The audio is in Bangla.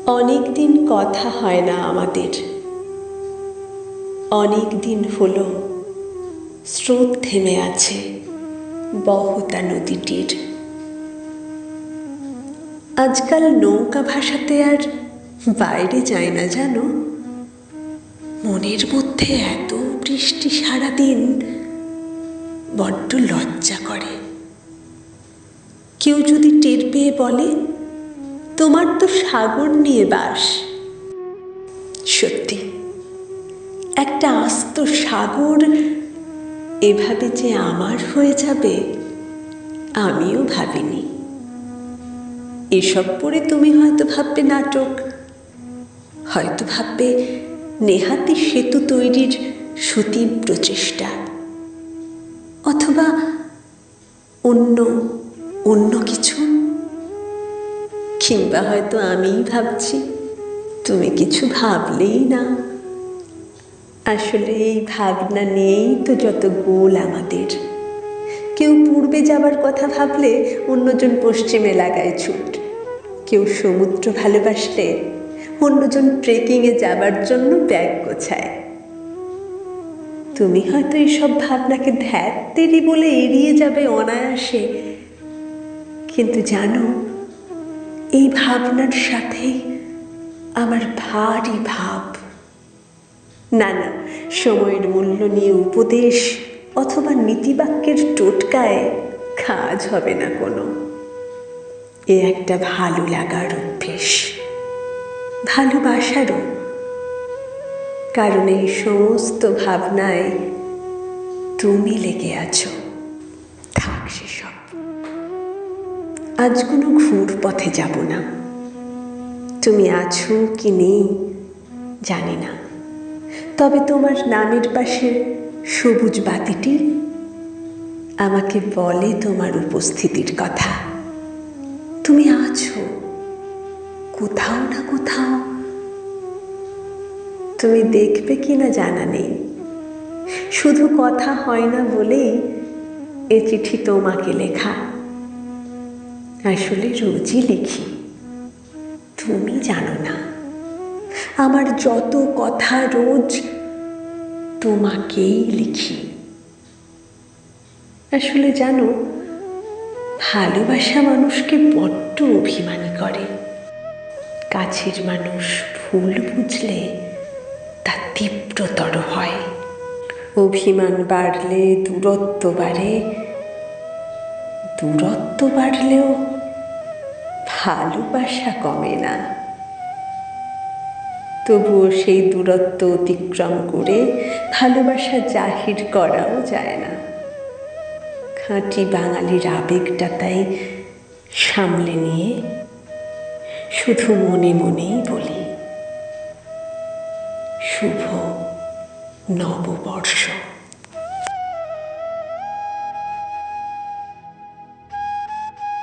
অনেক দিন কথা হয় না আমাদের। অনেক দিন হলো স্রোত থেমে আছে বহতা নদীটির। আজকাল নৌকা ভাসাতে আর বাইরে যায় না জানো। মনের মধ্যে এত বৃষ্টি সারাদিন, বড্ড লজ্জা করে। কেউ যদি টের পেয়ে বলে, তোমার তো সাগর নিয়ে বাস। সত্যি, একটা আস্ত সাগর এভাবে যে আমার হয়ে যাবে আমিও ভাবিনি। এসব পড়ে তুমি হয়তো ভাববে নাটক, হয়তো ভাববে নেহাতি সেতু তৈরির সুতীব্র চেষ্টা, অথবা অন্য কিছু। কিংবা হয়তো আমিই ভাবছি, তুমি কিছু ভাবলেই না। আসলে এই ভাবনা নিয়েই তো যত গোল আমাদের। কেউ পূর্বে যাবার কথা ভাবলে অন্যজন পশ্চিমে লাগায় ছুট। কেউ সমুদ্র ভালোবাসলে অন্যজন ট্রেকিংয়ে যাবার জন্য ব্যাগ গোছায়। তুমি হয়তো এইসব ভাবনাকে ধ্যাত্তেরি বলে এড়িয়ে যাবে অনায়াসে, কিন্তু জানো, এই ভাবনার সাথেই আমার ভারী ভাব। না, সময়ের মূল্য নিয়ে উপদেশ অথবা নীতিবাক্যের টোটকায় কাজ হবে না কোনো। এ একটা ভালো লাগার অভ্যেস, ভালোবাসারও। কারণ এই সমস্ত ভাবনায় তুমি লেগে আছো। থাক সেসব, আজ কোনো ঘুর পথে যাব না। তুমি আছো কি নেই জানি না, তবে তোমার নামের পাশে সবুজ বাতিটি আমাকে বলে তোমার উপস্থিতির কথা। তুমি আছো কোথাও না কোথাও। তুমি দেখবে কিনা জানা নেই, শুধু কথা হয় না বলেই এ চিঠি তোমাকে লেখা। আসলে রোজই লিখি, তুমি জানো না। আমার যত কথা রোজ তোমাকেই লিখি। আসলে জানো, ভালোবাসা মানুষকে বড্ড অভিমানী করে। কাছের মানুষ ভুল বুঝলে তা তীব্রতর হয়। অভিমান বাড়লে দূরত্ব বাড়ে, দূরত্ব বাড়লেও ভালোবাসা কমে না। তবুও সেই দূরত্ব অতিক্রম করে ভালোবাসা জাহির করাও যায় না। খাঁটি বাঙালির আবেগটা তাই সামলে নিয়ে শুধু মনে মনেই বলি, শুভ নববর্ষ।